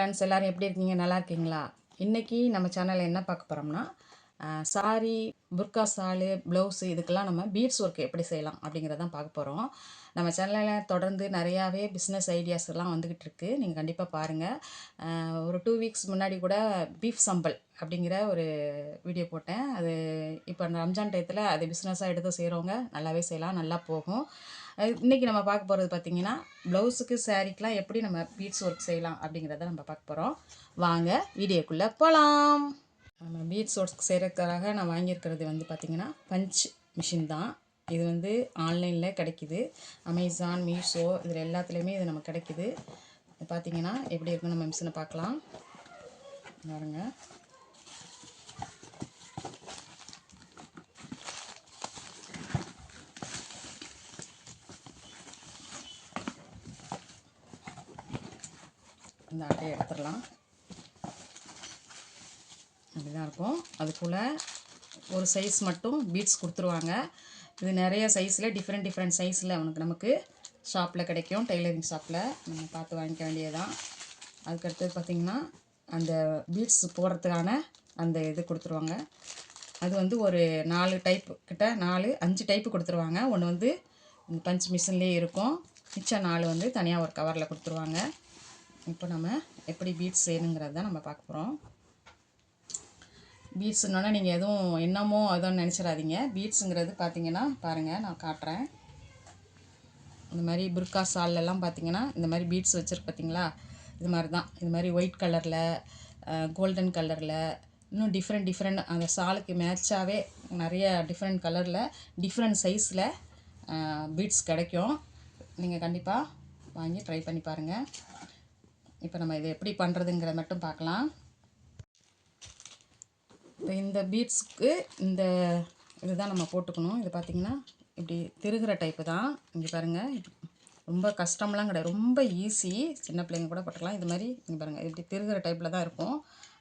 Friends, எல்லோரும் எப்படி இருக்கீங்க? நல்லா இருக்கீங்களா? இன்றைக்கி நம்ம சேனலில் என்ன பார்க்க போகிறோம்னா, சாரி, புர்கா சாலு, ப்ளவுஸு இதுக்கெல்லாம் நம்ம பீட்ஸ் ஒர்க் எப்படி செய்யலாம் அப்படிங்கிறதான் பார்க்க போகிறோம். நம்ம சேனலில் தொடர்ந்து நிறையாவே பிஸ்னஸ் ஐடியாஸ் எல்லாம் வந்துக்கிட்டு இருக்குது. நீங்கள் கண்டிப்பாக பாருங்கள். ஒரு 2 வீக்ஸ் முன்னாடி கூட பீஃப் சம்பல் அப்படிங்கிற ஒரு வீடியோ போட்டேன். அது இப்போ ரம்ஜான் டயத்தில் அது பிஸ்னஸாக எடுத்து செய்கிறவங்க நல்லாவே செய்யலாம், நல்லா போகும். இன்றைக்கி நம்ம பார்க்க போகிறது பார்த்திங்கன்னா, ப்ளவுஸுக்கு சாரீக்கெலாம் எப்படி நம்ம பீட்ஸ் ஒர்க் செய்யலாம் அப்படிங்கிறத நம்ம பார்க்க போகிறோம். வாங்க வீடியோக்குள்ளே போகலாம். நம்ம பீட்ஸ் ஒர்க் செய்கிறதுக்காக நான் வாங்கியிருக்கிறது வந்து பார்த்திங்கன்னா பஞ்ச் மிஷின் தான். இது வந்து ஆன்லைனில் கிடைக்கிது. அமேசான், மீஷோ இதில் எல்லாத்துலேயுமே இது நமக்கு கிடைக்கிது. பார்த்திங்கன்னா எப்படி இருக்குன்னு நம்ம மிஷினை பார்க்கலாம். பாருங்க, இந்த அட்டையை எடுத்துடலாம். அப்படிதான் இருக்கும். அதுக்குள்ளே ஒரு சைஸ் மட்டும் பீட்ஸ் கொடுத்துருவாங்க. இது நிறைய சைஸில் டிஃப்ரெண்ட் சைஸில் நமக்கு ஷாப்பில் கிடைக்கும். டெய்லரிங் ஷாப்பில் நம்ம பார்த்து வாங்கிக்க வேண்டியதுதான். அதுக்கடுத்தது பார்த்திங்கன்னா, அந்த பீட்ஸ் போடுறதுக்கான அந்த இது கொடுத்துருவாங்க. அது வந்து ஒரு 4 டைப்பு கிட்ட 5 டைப்பு கொடுத்துருவாங்க. ஒன்று வந்து இந்த பஞ்ச் மிஷின்லேயே இருக்கும். மிச்சம் 4 வந்து தனியாக ஒரு கவரில் கொடுத்துருவாங்க. இப்போ நம்ம எப்படி பீட்ஸ் செய்யணுங்கிறது தான் நம்ம பார்க்க போகிறோம். பீட்ஸுன்னொன்னே நீங்கள் எதுவும் என்னமோ அதோன்னு நினச்சிடாதீங்க. பீட்ஸுங்கிறது பார்த்தீங்கன்னா பாருங்கள், நான் காட்டுறேன். இந்த மாதிரி புர்கா சால்லாம் பார்த்தீங்கன்னா இந்த மாதிரி பீட்ஸ் வச்சுருக்கு பார்த்தீங்களா? இது மாதிரி தான். இது மாதிரி ஒயிட் கலரில், கோல்டன் கலரில், இன்னும் டிஃப்ரெண்ட் அந்த சாலுக்கு மேட்சாகவே நிறைய டிஃப்ரெண்ட் கலரில், டிஃப்ரெண்ட் சைஸில் பீட்ஸ் கிடைக்கும். நீங்கள் கண்டிப்பாக வாங்கி ட்ரை பண்ணி பாருங்கள். இப்போ நம்ம இதை எப்படி பண்ணுறதுங்கிறத மட்டும் பார்க்கலாம். இப்போ இந்த பீட்ஸுக்கு இந்த இதுதான் நம்ம போட்டுக்கணும். இது பார்த்திங்கன்னா இப்படி திருகிற டைப்பு தான். இங்கே பாருங்கள், ரொம்ப கஷ்டம்லாம் கிடையாது, ரொம்ப ஈஸி. சின்ன பிள்ளைங்க கூட போட்டுக்கலாம். இது மாதிரி இங்கே பாருங்கள், இப்படி திருகிற டைப்பில் தான் இருக்கும்.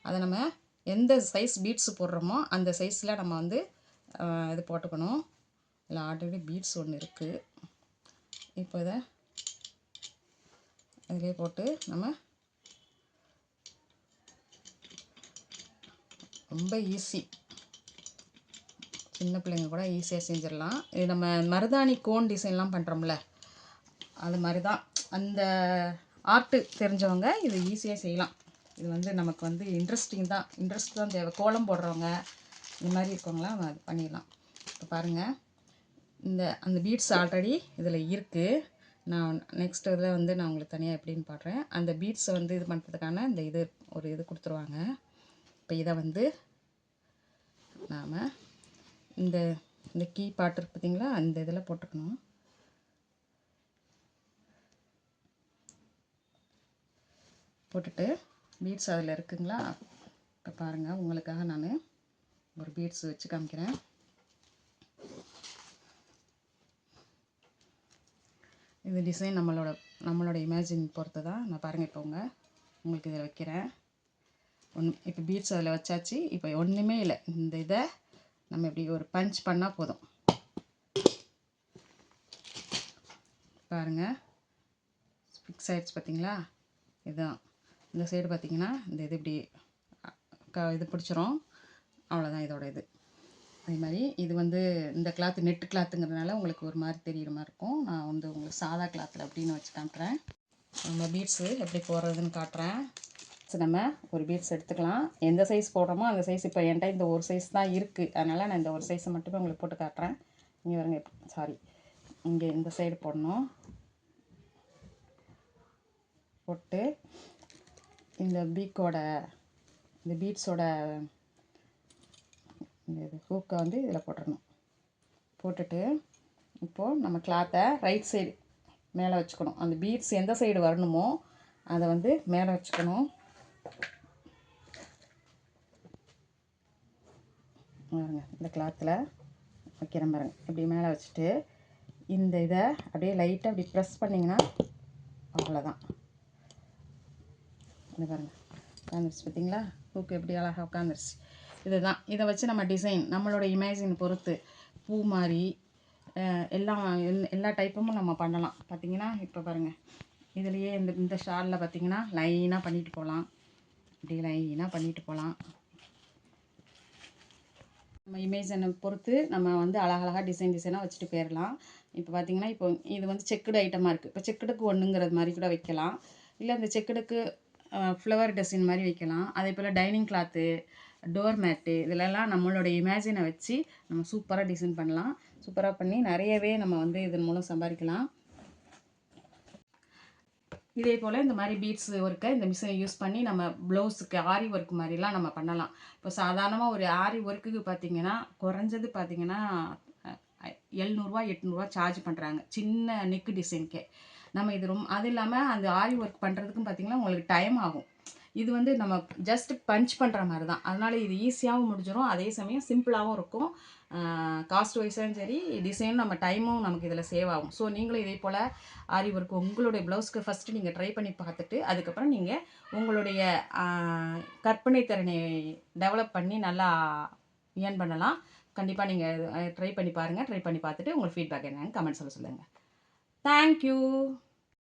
அதை நம்ம எந்த சைஸ் பீட்ஸு போடுறோமோ அந்த சைஸில் நம்ம வந்து இது போட்டுக்கணும். இதில் ஆல்ரெடி பீட்ஸ் ஒன்று இருக்குது. இப்போ இதை இதிலே போட்டு நம்ம ரொம்ப ஈஸி, சின்ன பிள்ளைங்க கூட ஈஸியாக செஞ்சிடலாம். இது நம்ம மருதாணி கோன் டிசைன்லாம் பண்ணுறோம்ல, அது மாதிரி தான். அந்த ஆர்ட்டு தெரிஞ்சவங்க இது ஈஸியாக செய்யலாம். இது வந்து நமக்கு வந்து இன்ட்ரெஸ்ட் தான் தேவை. கோலம் போடுறவங்க இந்த மாதிரி இருக்கவங்களாம் அது பண்ணிடலாம். இப்போ பாருங்கள், அந்த பீட்ஸ் ஆல்ரெடி இதில் இருக்குது. நான் நெக்ஸ்ட் இதில் வந்து நான் உங்களுக்கு தனியாக எப்படின்னு பாடுறேன். அந்த பீட்ஸை வந்து இது பண்ணுறதுக்கான இந்த இது கொடுத்துருவாங்க. இப்போ இதை வந்து நாம் இந்த கீ பாட்டு இருக்கு பார்த்தீங்களா, அந்த இதில் போட்டுக்கணும். போட்டுட்டு பீட்ஸ் அதில் இருக்குங்களா. இப்போ பாருங்கள், உங்களுக்காக நான் ஒரு பீட்ஸ் வச்சு காமிக்கிறேன். இது டிசைன் நம்மளோட இமேஜின் பொறுத்து தான். நான் பாருங்கள், இப்போ உங்களுக்கு இதில் வைக்கிறேன். இப்போ பீட்ஸ் அதில் வச்சாச்சு. இப்போ ஒன்றுமே இல்லை, இந்த இதை நம்ம இப்படி ஒரு பஞ்ச் பண்ணால் போதும். பாருங்கள், ஃபிக்ஸ் ஆகிடுச்சு பார்த்தீங்களா? இதுதான் இந்த சைடு பார்த்தீங்கன்னா இந்த இது இப்படி இது பிடிச்சிரும். அவ்வளோதான் இதோட இது. அதே மாதிரி இது வந்து இந்த கிளாத்து நெட்டு கிளாத்துங்கிறதுனால உங்களுக்கு ஒரு மாதிரி தெரிகிற மாதிரி இருக்கும். நான் வந்து உங்களுக்கு சாதா கிளாத்தில் அப்படின்னு வச்சு காட்டுறேன். நம்ம பீட்ஸு எப்படி போடுறதுன்னு காட்டுறேன். நம்ம ஒரு பீட்ஸ் எடுத்துக்கலாம். எந்த சைஸ் போடுறோமோ அந்த சைஸ். இப்போ என்கிட்ட இந்த ஒரு சைஸ் தான் இருக்குது, அதனால் நான் இந்த ஒரு சைஸை மட்டுமே உங்களுக்கு போட்டு காட்டுறேன். இங்கே வருங்க, சாரி, இங்கே இந்த சைடு போடணும். போட்டு இந்த பீட்ஸோட இந்த ஹூக்கை வந்து இதில் போட்டுடணும். போட்டுட்டு இப்போது நம்ம கிளாத்தை ரைட் சைடு மேலே வச்சுக்கணும். அந்த பீட்ஸ் எந்த சைடு வரணுமோ அதை வந்து மேலே வச்சுக்கணும். பாருங்க, இந்த கிளாத்தில் வைக்கிற பாருங்க, இப்படி மேலே வச்சுட்டு இந்த இதை அப்படியே லைட்டாக அப்படி ப்ரெஸ் பண்ணிங்கன்னா அவ்வளோதான். இது பாருங்கள், உட்காந்துருச்சு பார்த்தீங்களா? ஹூக்கு எப்படி அழகாக உட்காந்துருச்சு. இதுதான். இதை வச்சு நம்ம டிசைன் நம்மளோட இமேஜின் பொறுத்து பூ மாதிரி எல்லா டைப்பும் நம்ம பண்ணலாம். பார்த்திங்கன்னா இப்போ பாருங்கள், இதுலேயே இந்த ஷாலில் பார்த்திங்கன்னா லைனாக பண்ணிட்டு போகலாம். இப்படி லைனாக பண்ணிட்டு போகலாம். நம்ம இமேஜனை பொறுத்து நம்ம வந்து அழகழகாக டிசைனாக வச்சுட்டு போயிடலாம். இப்போ பார்த்தீங்கன்னா, இப்போ இது வந்து செக்குடு ஐட்டமாக இருக்குது. இப்போ செக்குடுக்கு ஒன்றுங்கிறது மாதிரி கூட வைக்கலாம். இல்லை இந்த செக்குடுக்கு ஃப்ளவர் டிசைன் மாதிரி வைக்கலாம். அதே போல் டைனிங் கிளாத்து, டோர் மேட்டு இதிலெல்லாம் நம்மளுடைய இமேஜினை வச்சு நம்ம சூப்பராக டிசைன் பண்ணலாம். சூப்பராக பண்ணி நிறையவே நம்ம வந்து இதன் மூலம் சம்பாதிக்கலாம். இதே போல் இந்த மாதிரி பீட்ஸ் ஒர்க்கை இந்த மிஷினை யூஸ் பண்ணி நம்ம ப்ளவுஸுக்கு ஆரி ஒர்க் மாதிரிலாம் நம்ம பண்ணலாம். இப்போ சாதாரணமாக ஒரு ஆரி ஒர்க்குக்கு பார்த்திங்கன்னா குறைஞ்சது பார்த்திங்கன்னா 700 800 சார்ஜ் பண்ணுறாங்க சின்ன நெக்கு டிசைனுக்கே. நம்ம இது அது இல்லாமல் அந்த ஆரி ஒர்க் பண்ணுறதுக்கும் பார்த்திங்கன்னா உங்களுக்கு டைம் ஆகும். இது வந்து நம்ம ஜஸ்ட் பஞ்ச் பண்ணுற மாதிரி தான். அதனால் இது ஈஸியாகவும் முடிஞ்சிடும், அதே சமயம் சிம்பிளாகவும் இருக்கும். காஸ்ட் வைஸாகவும் சரி, டிசைனும் நம்ம டைமும் நமக்கு இதில் சேவ் ஆகும். ஸோ நீங்களும் இதே போல் ஆரி ஒர்க் உங்களுடைய ப்ளவுஸ்க்கு ஃபஸ்ட்டு நீங்கள் ட்ரை பண்ணி பார்த்துட்டு அதுக்கப்புறம் நீங்கள் உங்களுடைய கற்பனை திறனை டெவலப் பண்ணி நல்லா ஏர்ன் பண்ணலாம். கண்டிப்பாக நீங்கள் ட்ரை பண்ணி பாருங்கள். ட்ரை பண்ணி பார்த்துட்டு உங்கள் ஃபீட்பேக் என்னன்னு கமெண்ட்ஸில் சொல்லுங்கள். தேங்க்யூ.